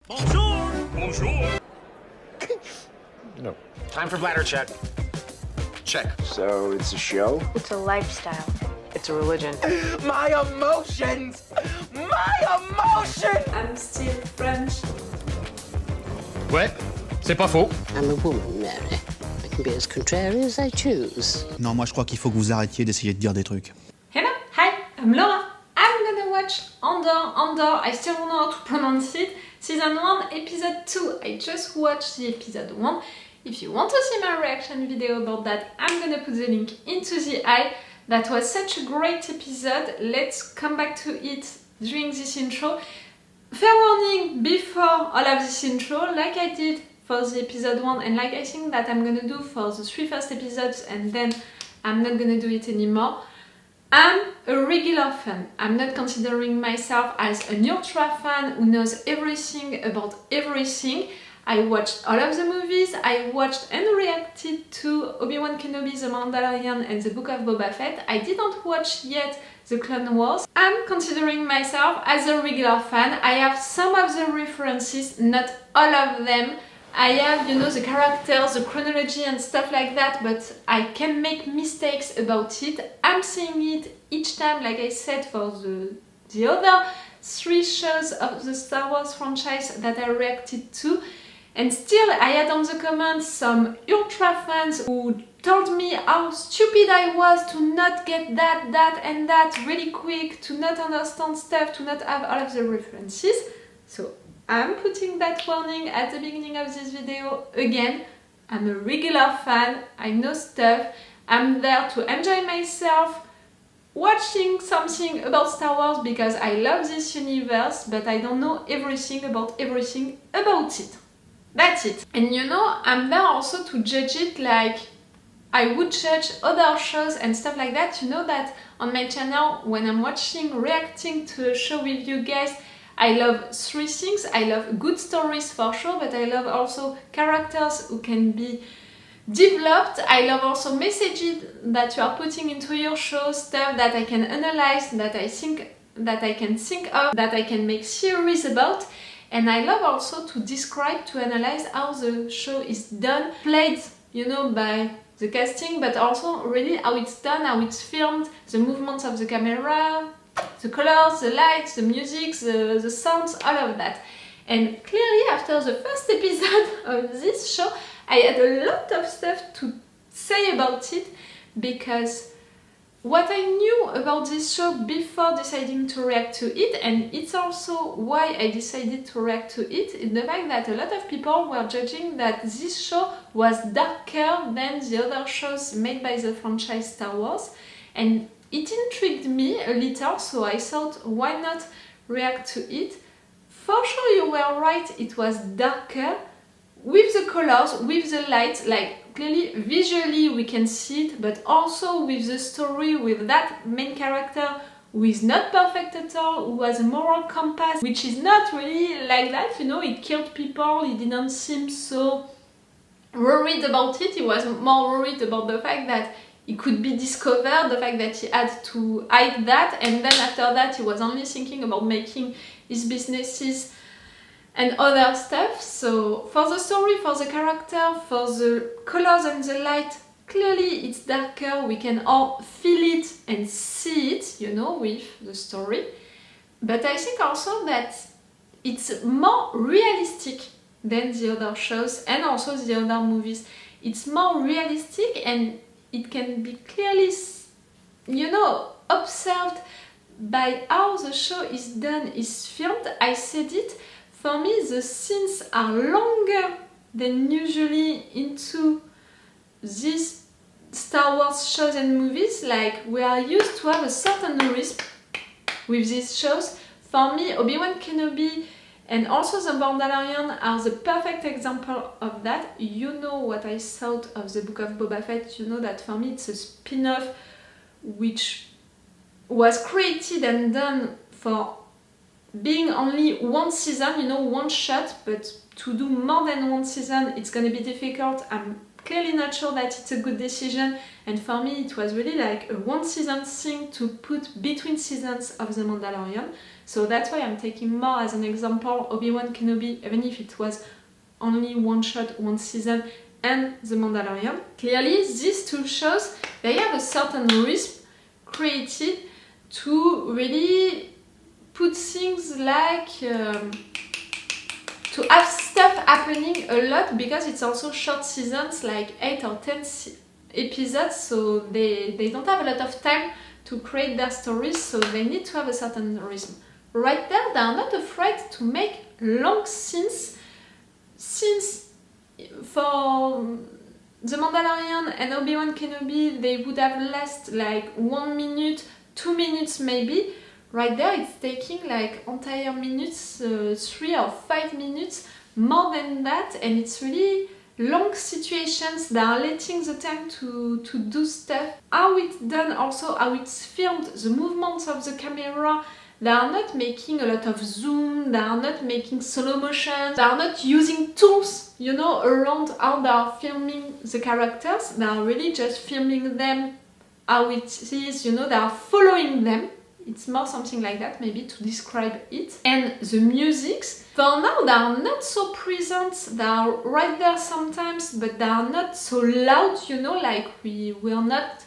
Bonjour! Bonjour! No. Time for bladder check. Check. So it's a show? It's a lifestyle. It's a religion. My emotions! My emotions! I'm still French. Ouais, c'est pas faux. I'm a woman, Mary. I can be as contrary as I choose. Non, moi je crois qu'il faut que vous arrêtiez d'essayer de dire des trucs. Hello, hi, I'm Laura. I'm gonna watch Andor, I still don't know how to pronounce it. Season 1, episode 2. I just watched the episode 1. If you want to see my reaction video about that, I'm gonna put the link into the eye. That was such a great episode. Let's come back to it during this intro. Fair warning before all of this intro, like I did for the episode 1 and like I think that I'm gonna do for the 3 first episodes and then I'm not gonna do it anymore. I'm a regular fan. I'm not considering myself as an ultra fan who knows everything about everything. I watched all of the movies, I watched and reacted to Obi-Wan Kenobi, The Mandalorian and the Book of Boba Fett. I didn't watch yet the Clone Wars. I'm considering myself as a regular fan. I have some of the references, not all of them. I have, the characters, the chronology and stuff like that, but I can make mistakes about it. I'm seeing it each time, like I said, for the other 3 shows of the Star Wars franchise that I reacted to. And still, I had on the comments some ultra fans who told me how stupid I was to not get that and that really quick, to not understand stuff, to not have all of the references. So I'm putting that warning at the beginning of this video. Again, I'm a regular fan, I know stuff, I'm there to enjoy myself, watching something about Star Wars because I love this universe, but I don't know everything about it. That's it. And I'm there also to judge it like I would judge other shows and stuff like that. You know that on my channel, when I'm reacting to a show with you guys, I love 3 things. I love good stories for sure, but I love also characters who can be developed. I love also messages that you are putting into your show, stuff that I can analyze, that I can think of, that I can make theories about. And I love also to describe, to analyze how the show is done, played, by the casting, but also really how it's done, how it's filmed, the movements of the camera, the colors, the lights, the music, the sounds, all of that. And clearly after the first episode of this show, I had a lot of stuff to say about it because what I knew about this show before deciding to react to it, and it's also why I decided to react to it, is the fact that a lot of people were judging that this show was darker than the other shows made by the franchise Star Wars. And it intrigued me a little, so I thought, why not react to it? For sure you were right, it was darker, with the colors, with the lights, like clearly visually we can see it, but also with the story, with that main character who is not perfect at all, who has a moral compass, which is not really like that, he killed people, he didn't seem so worried about it, he was more worried about the fact that he could be discovered, the fact that he had to hide that, and then after that he was only thinking about making his businesses and other stuff. So for the story, for the character, for the colors and the light, clearly it's darker, we can all feel it and see it, with the story. But I think also that it's more realistic than the other shows and also the other movies. It's more realistic and it can be clearly, observed by how the show is done, is filmed. I said it, for me the scenes are longer than usually into these Star Wars shows and movies. Like, we are used to have a certain rhythm with these shows. For me, Obi-Wan Kenobi and also The Mandalorian are the perfect example of that. You know what I thought of the Book of Boba Fett, you know that for me it's a spin-off which was created and done for being only 1 season, one shot, but to do more than 1 season it's gonna be difficult. I'm clearly not sure that it's a good decision, and for me it was really like a 1 season thing to put between seasons of The Mandalorian. So that's why I'm taking more as an example Obi-Wan Kenobi, even if it was only one shot, one season, and The Mandalorian. Clearly, these two shows, they have a certain rhythm created to really put things like to have stuff happening a lot, because it's also short seasons, like 8 or 10 episodes, so they don't have a lot of time to create their stories, so they need to have a certain rhythm. Right there, they are not afraid to make long scenes, since for The Mandalorian and Obi-Wan Kenobi they would have last like 1 minute, 2 minutes maybe. Right there it's taking like entire minutes, 3 or 5 minutes, more than that, and it's really long situations that are letting the time to do stuff. How it's done, also how it's filmed, the movements of the camera, they are not making a lot of zoom, they are not making slow motion, they are not using tools, you know, around how they are filming the characters. They are really just filming them how it is, you know, they are following them. It's more something like that, maybe, to describe it. And the musics, for now, they are not so present. They are right there sometimes, but they are not so loud, you know, like we're not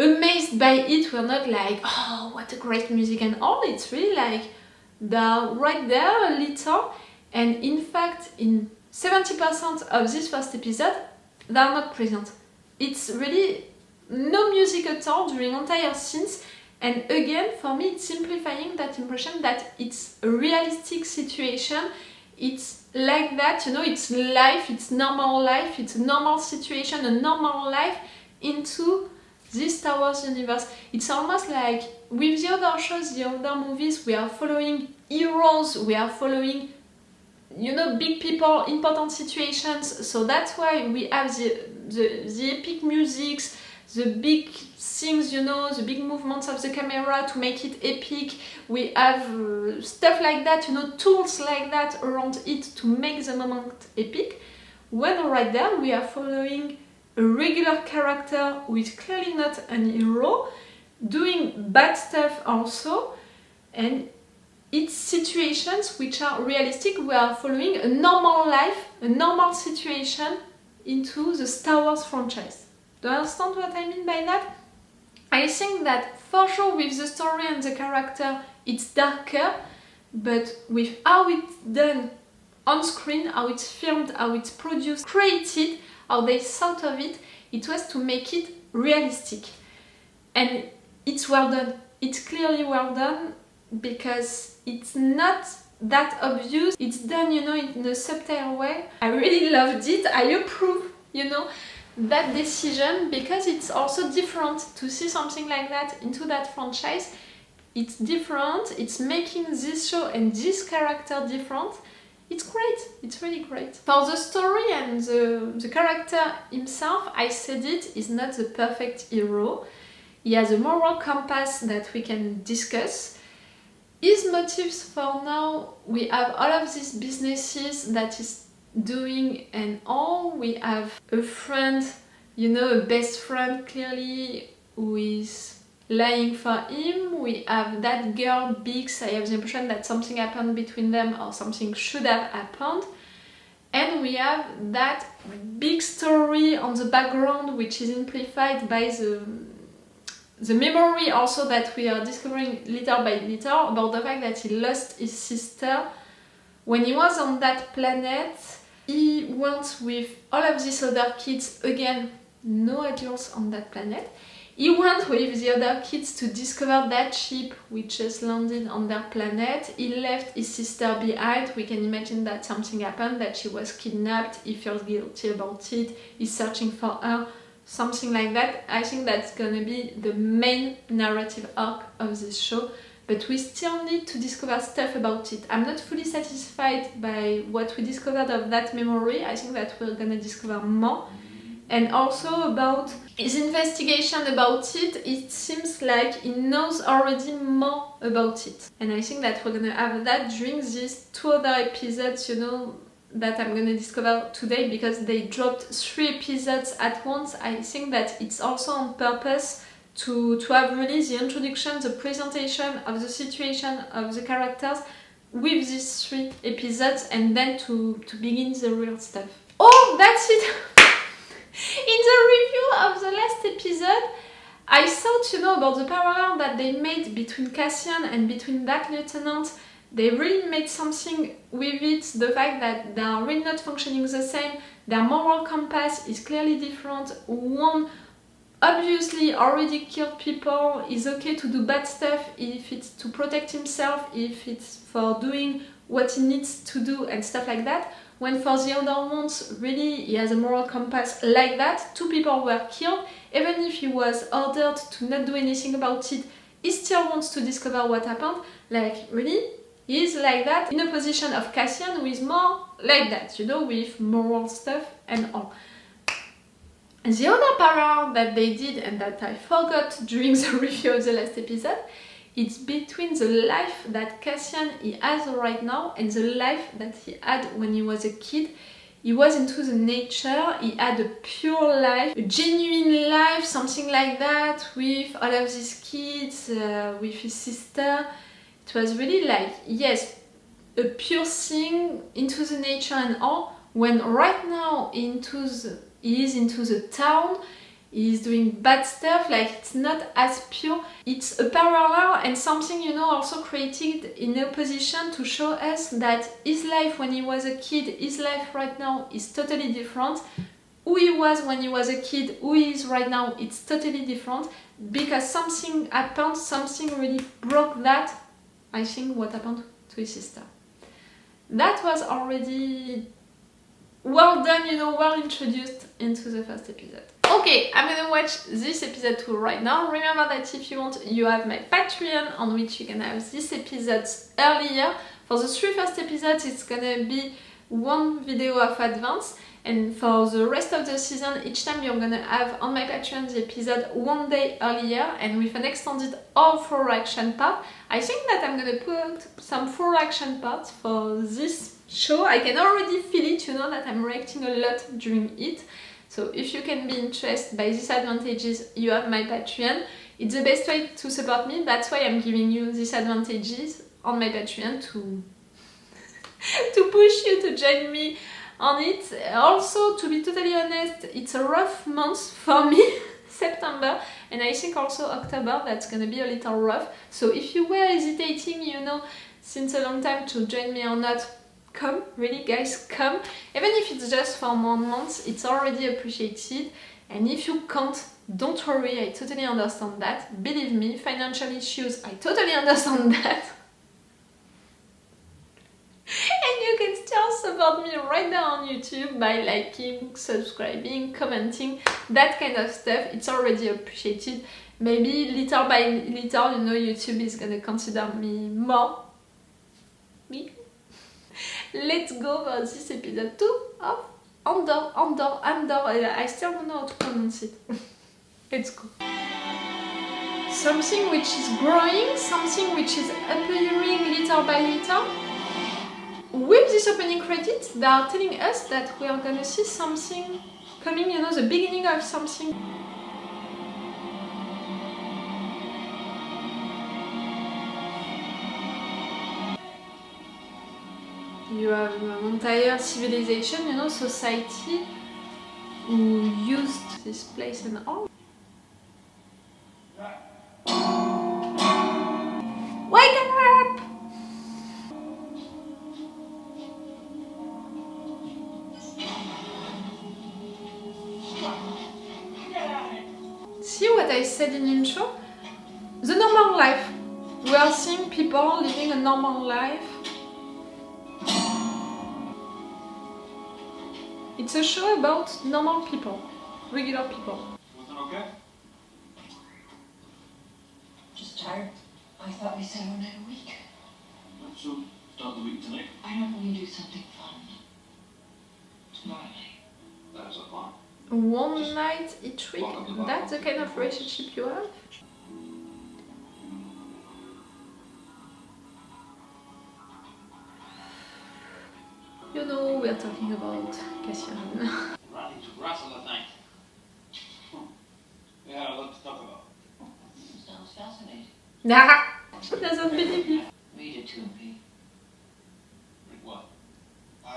amazed by it. We're not like, oh, what a great music and all. It's really like they're right there a little. And in fact, in 70% of this first episode, they are not present. It's really no music at all during entire scenes. And again, for me, it's simplifying that impression that it's a realistic situation. It's like that, you know, it's life, it's normal life, it's a normal situation, a normal life into this Star Wars universe. It's almost like with the other shows, the other movies, we are following heroes, we are following, you know, big people, important situations. So that's why we have the epic musics, the big things, you know, the big movements of the camera to make it epic. We have stuff like that, you know, tools like that around it to make the moment epic. When right there we are following a regular character who is clearly not an hero, doing bad stuff also, and it's situations which are realistic. We are following a normal life, a normal situation into the Star Wars franchise. Do you understand what I mean by that? I think that for sure with the story and the character it's darker, but with how it's done on screen, how it's filmed, how it's produced, created, how they thought of it, it was to make it realistic. And it's well done. It's clearly well done because it's not that obvious. It's done, you know, in a subtle way. I really loved it. I approve, you know, that decision, because it's also different to see something like that into that franchise. It's different, it's making this show and this character different. It's great, it's really great. For the story and the character himself, I said it, is not the perfect hero. He has a moral compass that we can discuss. His motives for now, we have all of these businesses that is doing and all. We have a friend, you know, a best friend clearly, who is lying for him. We have that girl Bix. I have the impression that something happened between them, or something should have happened. And we have that big story on the background, which is amplified by the memory also that we are discovering little by little, about the fact that he lost his sister when he was on that planet. He went with all of these other kids, again, no adults on that planet. He went with the other kids to discover that ship which just landed on their planet. He left his sister behind. We can imagine that something happened, that she was kidnapped. He feels guilty about it. He's searching for her, something like that. I think that's gonna be the main narrative arc of this show. But we still need to discover stuff about it. I'm not fully satisfied by what we discovered of that memory. I think that we're gonna discover more. And also about his investigation about it, it seems like he knows already more about it. And I think that we're gonna have that during these 2 other episodes, you know, that I'm gonna discover today, because they dropped 3 episodes at once. I think that it's also on purpose to have really the introduction, the presentation of the situation of the characters with these 3 episodes, and then to begin the real stuff. Oh, that's it! In the review of the last episode, I thought, you know, about the parallel that they made between Cassian and between that lieutenant. They really made something with it, the fact that they are really not functioning the same, their moral compass is clearly different. One obviously already killed people, is okay to do bad stuff if it's to protect himself, if it's for doing what he needs to do and stuff like that. When for the other ones, really, he has a moral compass like that. 2 people were killed, even if he was ordered to not do anything about it, he still wants to discover what happened. Like, really, he is like that, in a position of Cassian, who is more like that, you know, with moral stuff and all. The other parallel that they did and that I forgot during the review of the last episode, it's between the life that Cassian he has right now and the life that he had when he was a kid. He was into the nature, he had a pure life, a genuine life, something like that, with all of these kids, with his sister. It was really like, yes, a pure thing, into the nature and all, when right now he is into the town, he is doing bad stuff, like it's not as pure. It's a parallel and something, you know, also created in opposition to show us that his life when he was a kid, his life right now is totally different. Who he was when he was a kid, who he is right now, it's totally different, because something happened, something really broke that. I think what happened to his sister. That was already well done, you know, well introduced into the first episode. Okay, I'm gonna watch this episode 2 right now. Remember that if you want, you have my Patreon on which you can have these episodes earlier. For the 3 first episodes, it's gonna be 1 video of advance, and for the rest of the season, each time you're gonna have on my Patreon the episode 1 day earlier, and with an extended all 4 action part. I think that I'm gonna put some 4 action parts for this show. I can already feel it, you know, that I'm reacting a lot during it. So if you can be interested by these advantages, you have my Patreon. It's the best way to support me. That's why I'm giving you these advantages on my Patreon to push you to join me on it. Also, to be totally honest, it's a rough month for me, September, and I think also October, that's gonna be a little rough. So if you were hesitating, you know, since a long time to join me or not, come, really guys, come. Even if it's just for 1 month, it's already appreciated. And if you can't, don't worry, I totally understand that. Believe me, financial issues, I totally understand that. And you can still support me right now on YouTube by liking, subscribing, commenting, that kind of stuff. It's already appreciated. Maybe little by little, you know, YouTube is gonna consider me more. Me? Let's go for this episode 2 of Andor. I still don't know how to pronounce it. Let's go. Something which is growing, something which is appearing little by little. With this opening credits, they are telling us that we are gonna see something coming, you know, the beginning of something. You have an entire civilization, you know, society, who used this place and all. Wake up! See what I said in intro? The normal life. We are seeing people living a normal life. It's a show about normal people, regular people. Was it okay? Just tired. I thought we said 1 night a week. So, start the week tonight. I don't want to do something fun. Tomorrow night. That is a plan. 1 night each week, that's the kind of relationship you have? You know, we're talking about Cassian. Ready to wrestle, I think. Yeah, let's talk about it. fascinating. Nah, she doesn't believe you. Read it to me. Read what?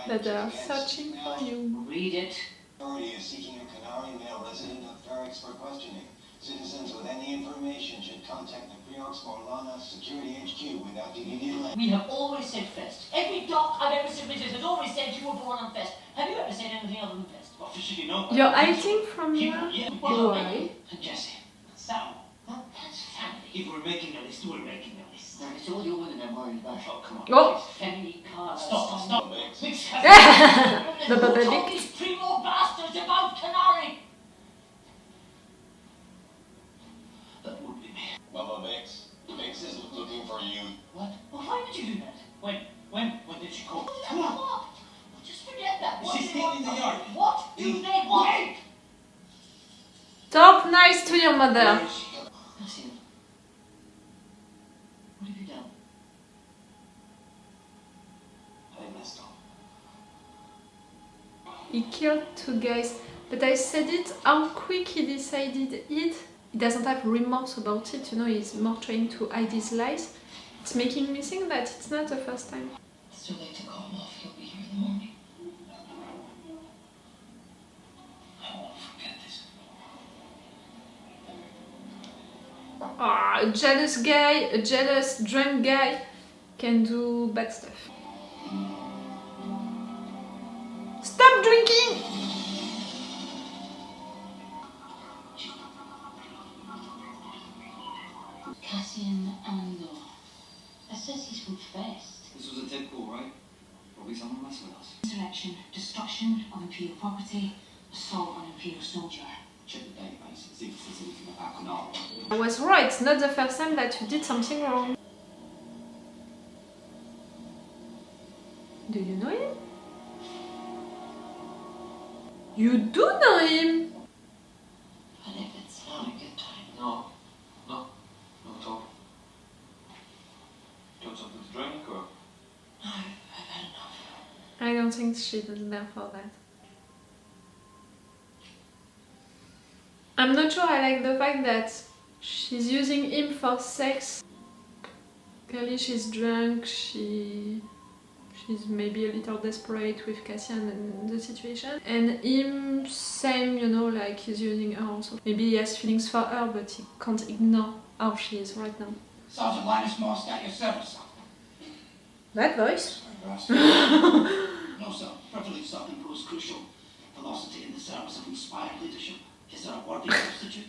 That they are searching for you. Read it. Authority is seeking a Kenari male resident of Ferrix for questioning. Citizens with any information should contact the Preox Morlana Security HQ without immediate delay. We have always said Fest. Every doc I've ever submitted has always said you were born on Fest. Have you ever said anything other than Fest? Officially, no. You're hiding from Yeah, her? yeah. Why? Jesse. Sam. Well, that's family. If we're making a list, we're making a list. It's all your women I'm worried about. Oh, come on. Oh! Family cards. Stop. Mix The Who baby. told these primo bastards about Kenari? That would be me. Mama Bix. Bix is looking for you. What? Well, why would you do that? When did she call? Come on. Just forget that. What She's do they hidden in want the from yard. you? What do they want? Talk nice to your mother. Cassian. What have you done? I messed up. He killed 2 guys, but I said it, how quick he decided it. He doesn't have remorse about it, you know, he's more trying to hide his lies. It's making me think that it's not the first time. It's too late to call him off. He'll be here in the morning. I won't forget this. Ah, a jealous guy, a jealous drunk guy can do bad stuff. Stop drinking! Cassian Andor. It says he's from Fest. This was a tip call, right? Probably someone messing with us. Insurrection, destruction of Imperial property, assault on Imperial soldier. Check the database, see if there's anything about Kenari. I was right, it's not the first time that you did something wrong. Do you know him? You do know him! And if it's not a good time. No at all. Do you want something to drink, or? No, I've had enough. I don't think she's there for that. I'm not sure I like the fact that she's using him for sex. Clearly she's drunk, she's maybe a little desperate with Cassian and the situation. And him, same, you know, like he's using her also. Maybe he has feelings for her, but he can't ignore how she is right now. Sergeant Linus Moss at your service, sir. That voice? No, sir. Properly stopping proves crucial. Velocity in the service of inspired leadership. Is there a worthy substitute?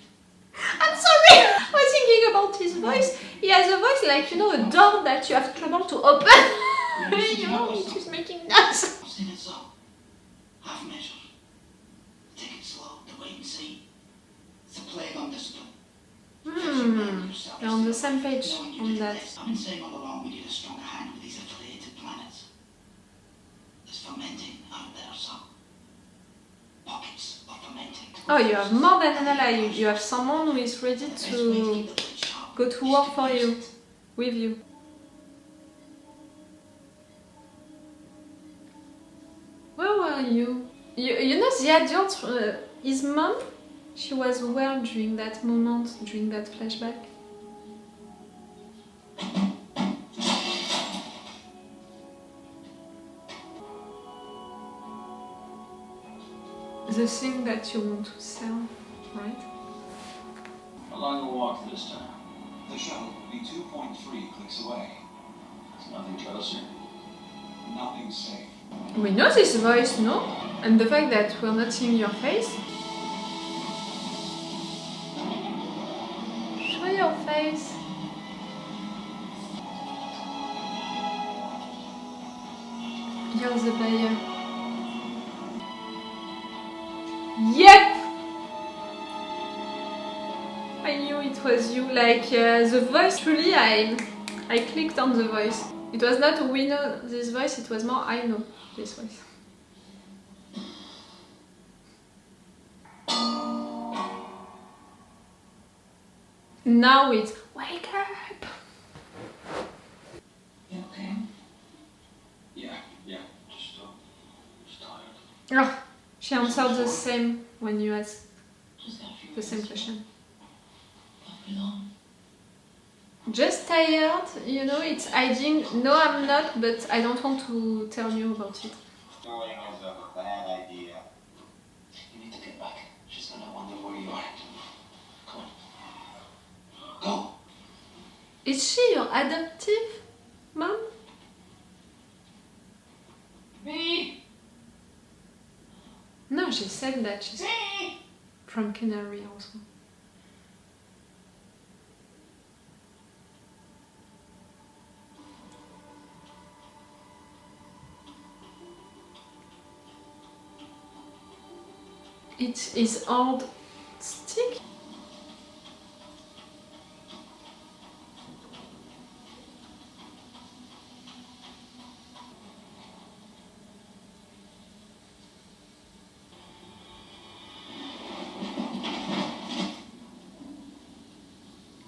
I'm sorry! I was thinking about his voice. He has a voice like, you know, a door that you have trouble to open. You know, he's making noise. I've seen it, sir. Half measured. Take it slow, to wait and see. It's a plague on discipline. They're on the same page Knowing you on did that. this. I've been saying all along we need a stronger hand with these affiliated planets. There's fermenting out there, sir. Pockets of fermenting. Oh, you have more than an ally. You have someone who is ready The best way to to keep the blade sharp go is to work for use you, it. with you. Where were you? You know the adult, his mom? She was well during that moment, during that flashback. The thing that you want to sell, right? How long will walk this time? The shuttle will be 2.3 clicks away. There's nothing closer. Nothing safe. We know this voice, no? And the fact that we're not seeing your face. Show your face. You're the buyer. Yep! I knew it was you. Like the voice, truly, I clicked on the voice. It was not we know this voice, it was more I know this voice. Now it's wake up! You okay? Yeah. Just tired. Oh, she answered the same when you asked Just got a few the same minutes. question. Not be long. Just tired, you know, it's hiding. No, I'm not, but I don't want to tell you about it. Going is a bad idea. You need to get back. She's gonna wonder where you are. Come on. Go! Is she your adoptive mom? Me! No, she said that she's Me! from Kenari also. It is hard stick.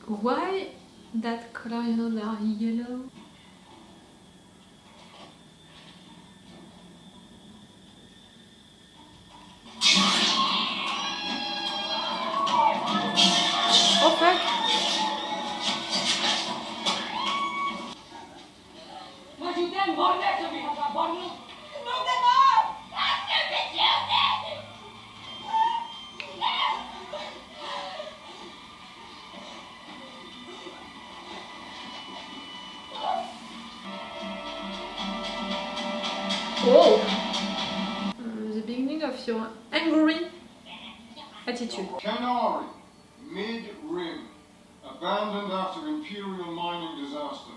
Why that color, you know, they are yellow? Oh fuck! What you done? More letter we have a bottle. Move them up! After the children! Oh! The beginning of your angry attitude. Kenari, mid-rim, abandoned after Imperial mining disaster.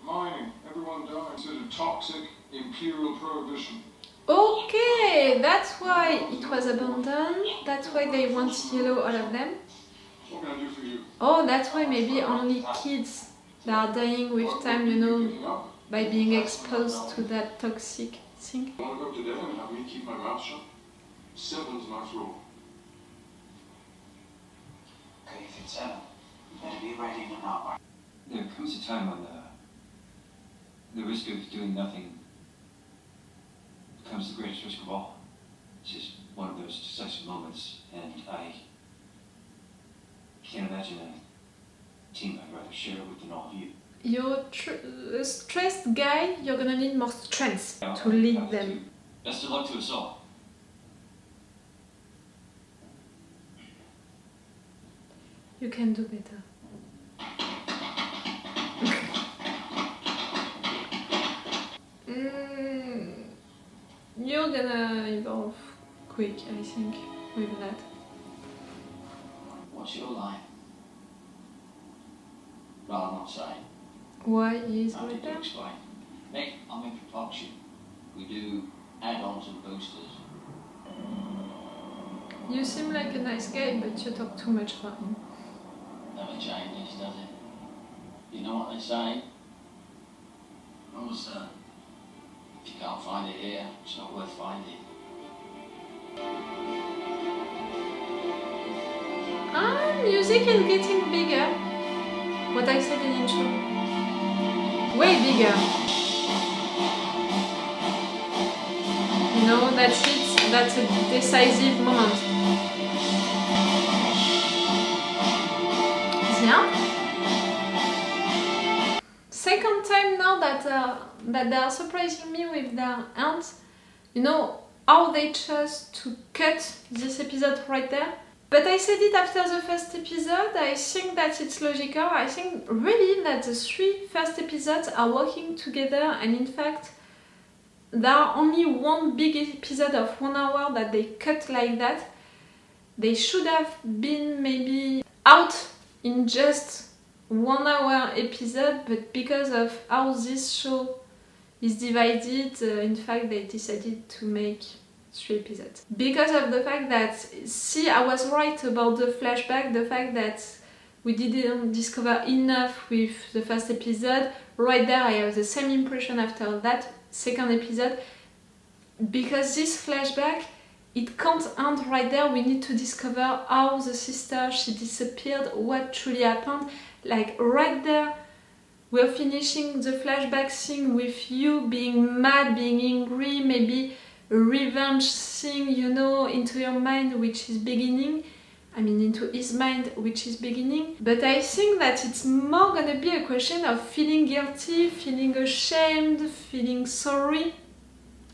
Mining, everyone died. Considered toxic, Imperial prohibition. Okay, that's why it was abandoned. That's why they want yellow, all of them. What can I do for you? Oh, that's why maybe only kids that are dying with time, you know, by being exposed to that toxic thing. You want to go today and have me keep my mouth shut? Seven's my rule. Okay, if it's 7, you better be ready in an hour. There comes a time when the risk of doing nothing becomes the greatest risk of all. It's just one of those decisive moments, and I can't imagine a team I'd rather share with than all of you. You're a stressed guy, you're gonna need more strength to lead them. Best of luck to us all. You can do better. You're gonna evolve quick, I think, with that. What's your line? Rather not say. Why is How right did you there? explain? Nick, I'm in propulsion. We do add-ons and boosters. You seem like a nice guy, but you talk too much for him. Never changes, does it? You know what they say? What's that? If you can't find it here, it's not worth finding. Music is getting bigger. What I said in intro. Way bigger. You know, that's it. That's a decisive moment. Yeah. Second time now that they are surprising me with their hands. You know how they chose to cut this episode right there. But I said it after the first episode. I think that it's logical. I think really that the 3 first episodes are working together, and in fact there are only one big episode of 1 hour that they cut like that. They should have been maybe out in just 1 hour episode, but because of how this show is divided, in fact they decided to make 3 episodes. Because of the fact that, see, I was right about the flashback, the fact that we didn't discover enough with the first episode. Right there I have the same impression after that second episode. Because this flashback, it can't end right there. We need to discover how the sister, she disappeared, what truly happened. Like right there, we're finishing the flashback scene with you being mad, being angry, maybe a revenge thing, you know, into your mind, which is beginning. I mean into his mind, which is beginning. But I think that it's more gonna be a question of feeling guilty, feeling ashamed, feeling sorry,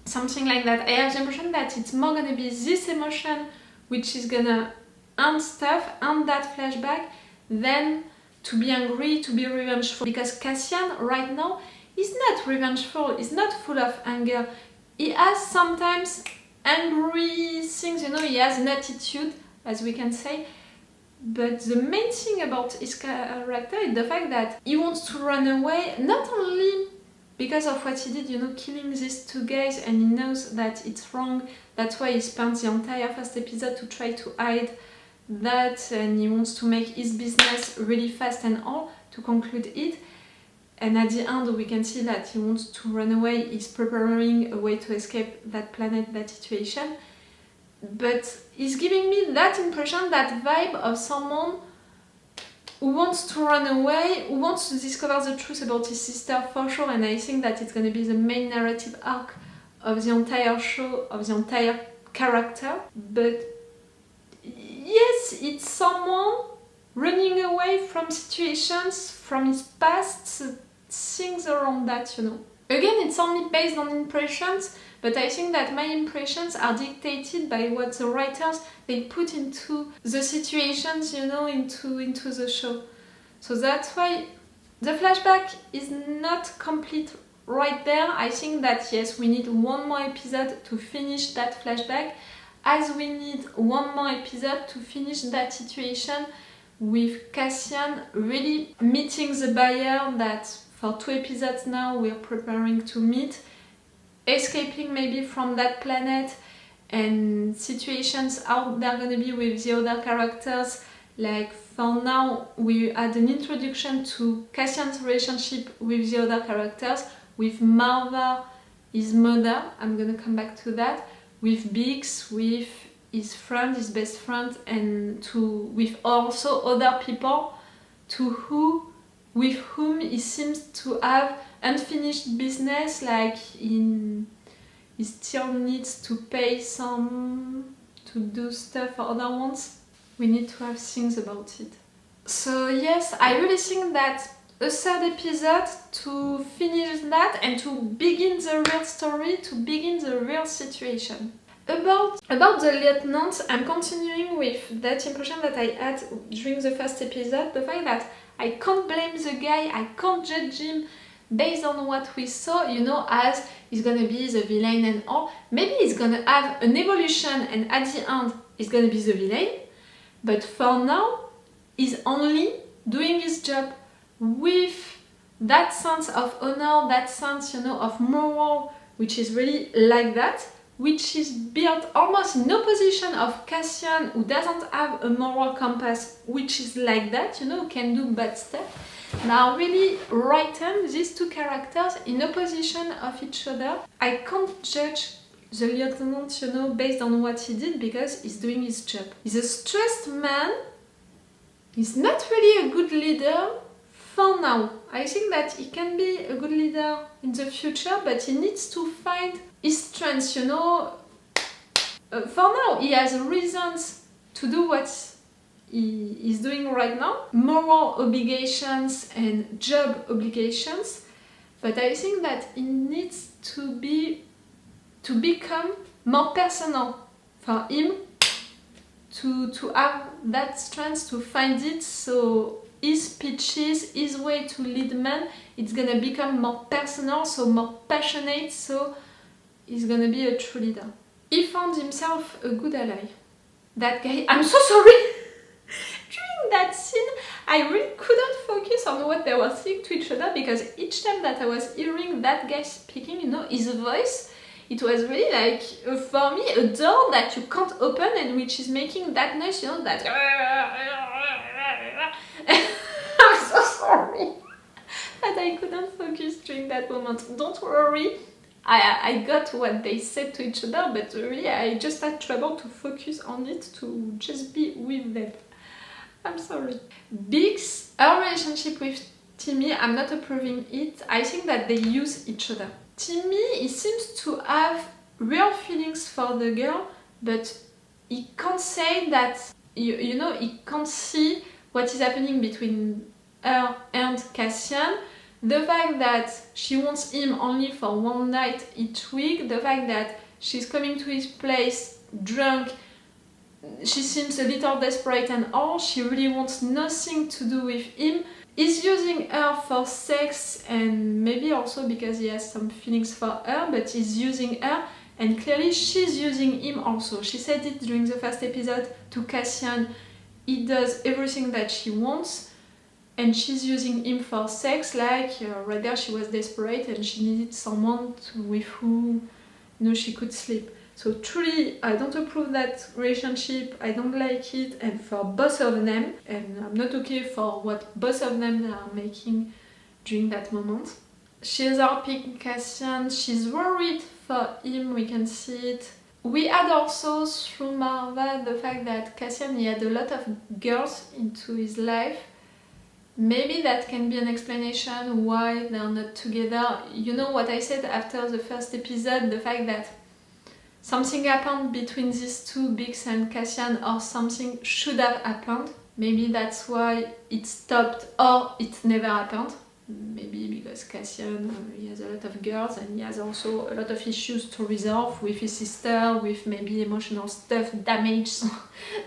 something like that. I have the impression that it's more gonna be this emotion which is gonna end stuff, end that flashback, than to be angry, to be revengeful. Because Cassian right now is not revengeful, is not full of anger. He has sometimes angry things, you know, he has an attitude, as we can say. But the main thing about his character is the fact that he wants to run away, not only because of what he did, you know, killing these two guys, and he knows that it's wrong. That's why he spent the entire first episode to try to hide that, and he wants to make his business really fast and all, to conclude it. And at the end we can see that he wants to run away, he's preparing a way to escape that planet, that situation. But he's giving me that impression, that vibe of someone who wants to run away, who wants to discover the truth about his sister for sure, and I think that it's going to be the main narrative arc of the entire show, of the entire character. But yes, it's someone running away from situations, from his past, things around that, you know. Again, it's only based on impressions, but I think that my impressions are dictated by what the writers, they put into the situations, you know, into the show. So that's why the flashback is not complete right there. I think that yes, we need one more episode to finish that flashback, as we need one more episode to finish that situation with Cassian really meeting the buyer that for 2 episodes now we're preparing to meet, escaping maybe from that planet, and situations how they're gonna be with the other characters. Like for now we had an introduction to Cassian's relationship with the other characters, with Maarva, his mother, I'm gonna come back to that, with Bix, with his friend, his best friend, and with also other people with whom he seems to have unfinished business, like he still needs to pay some, to do stuff for other ones. We need to have things about it. So yes, I really think that a 3rd episode to finish that and to begin the real story, to begin the real situation. About the lieutenant, I'm continuing with that impression that I had during the first episode, the fact that I can't blame the guy, I can't judge him based on what we saw, you know, as he's gonna be the villain and all. Maybe he's gonna have an evolution and at the end he's gonna be the villain, but for now he's only doing his job with that sense of honor, that sense, you know, of moral, which is really like that, which is built almost in opposition of Cassian, who doesn't have a moral compass, which is like that, you know, can do bad stuff. Now really written these 2 characters in opposition of each other. I can't judge the lieutenant, you know, based on what he did, because he's doing his job. He's a stressed man, he's not really a good leader for now. I think that he can be a good leader in the future, but he needs to find his strengths, you know. For now, he has reasons to do what he is doing right now. Moral obligations and job obligations. But I think that it needs to become more personal for him, to have that strength, to find it. So his speeches, his way to lead men, it's gonna become more personal, so more passionate, so he's gonna be a true leader. He found himself a good ally. That guy, I'm so sorry! During that scene, I really couldn't focus on what they were saying to each other, because each time that I was hearing that guy speaking, you know, his voice, it was really like, for me, a door that you can't open and which is making that noise, you know, that... I'm so sorry that I couldn't focus during that moment. Don't worry, I got what they said to each other, but really I just had trouble to focus on it, to just be with them. I'm sorry. Bix, her relationship with Timmy, I'm not approving it. I think that they use each other. Timmy, he seems to have real feelings for the girl, but he can't say that you know, he can't see what is happening between her and Cassian. The fact that she wants him only for one night each week, the fact that she's coming to his place drunk, she seems a little desperate and all, she really wants nothing to do with him. He's using her for sex and maybe also because he has some feelings for her, but he's using her and clearly she's using him also. She said it during the first episode to Cassian, he does everything that she wants and she's using him for sex, like right there she was desperate and she needed someone with who she could sleep. So truly, I don't approve that relationship, I don't like it, and for both of them, and I'm not okay for what both of them are making during that moment. She's harping Cassian, she's worried for him, we can see it. We had also, through Maarva, the fact that Cassian, he had a lot of girls into his life. Maybe that can be an explanation why they're not together. You know what I said after the first episode, the fact that something happened between these two, Bix and Cassian, or something should have happened. Maybe that's why it stopped or it never happened. Maybe because Cassian, he has a lot of girls and he has also a lot of issues to resolve with his sister, with maybe emotional stuff, damage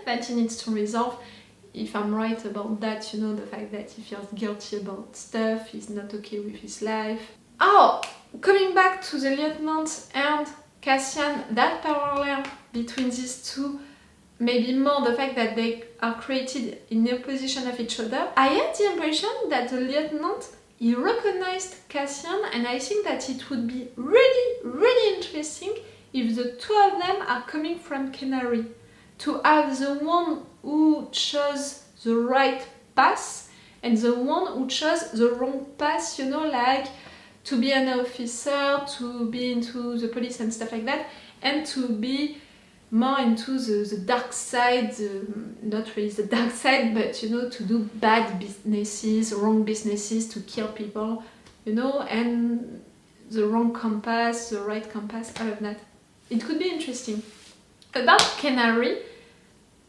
that he needs to resolve. If I'm right about that, you know, the fact that he feels guilty about stuff, he's not okay with his life. Oh, coming back to the lieutenant and Cassian, that parallel between these two, maybe more the fact that they are created in the opposition of each other. I had the impression that the lieutenant, he recognized Cassian, and I think that it would be really interesting if the two of them are coming from Kenari. To have the one who chose the right path and the one who chose the wrong path, you know, like to be an officer, to be into the police and stuff like that, and to be more into the dark side, not really the dark side, but you know, to do bad businesses, wrong businesses, to kill people, you know, and the wrong compass, the right compass, all of that. It could be interesting. About Kenari,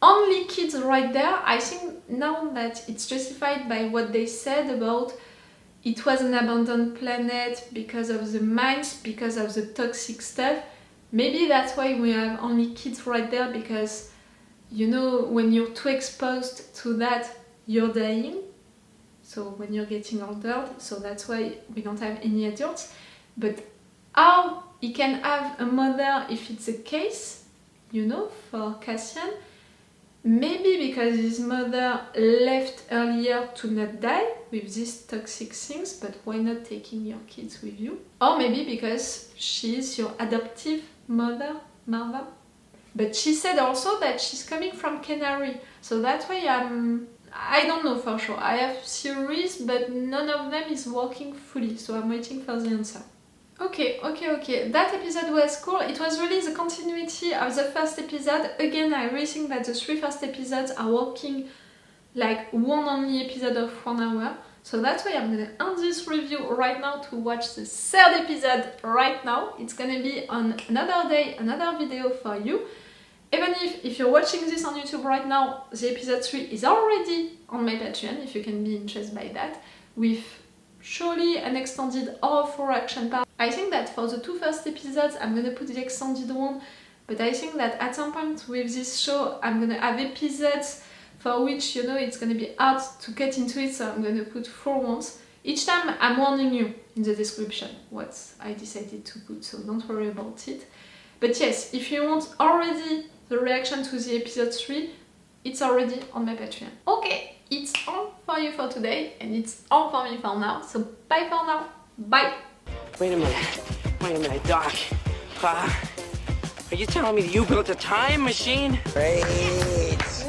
only kids right there, I think now that it's justified by what they said about it was an abandoned planet because of the mines, because of the toxic stuff. Maybe that's why we have only kids right there, because you know, when you're too exposed to that, you're dying. So when you're getting older, so that's why we don't have any adults. But how he can have a mother if it's the case, you know, for Cassian? Maybe because his mother left earlier to not die with these toxic things, but why not taking your kids with you? Or maybe because she's your adoptive mother, Maarva. But she said also that she's coming from Kenari, so that's why I don't know for sure. I have theories, but none of them is working fully, so I'm waiting for the answer. Okay. That episode was cool. It was really the continuity of the first episode. Again, I really think that the 3 first episodes are working like one only episode of 1 hour. So that's why I'm gonna end this review right now to watch the 3rd episode right now. It's gonna be on another day, another video for you. Even if you're watching this on YouTube right now, the episode 3 is already on my Patreon, if you can be interested by that, with surely an extended or 4 action part. I think that for the 2 first episodes I'm gonna put the extended one, but I think that at some point with this show I'm gonna have episodes for which, you know, it's gonna be hard to get into it, so I'm gonna put 4 ones. Each time I'm warning you in the description what I decided to put, so don't worry about it. But yes, if you want already the reaction to the episode 3, it's already on my Patreon. Okay, it's all for you for today, and it's all for me for now, so bye for now, bye! Wait a minute, Doc. Are you telling me that you built a time machine? Great.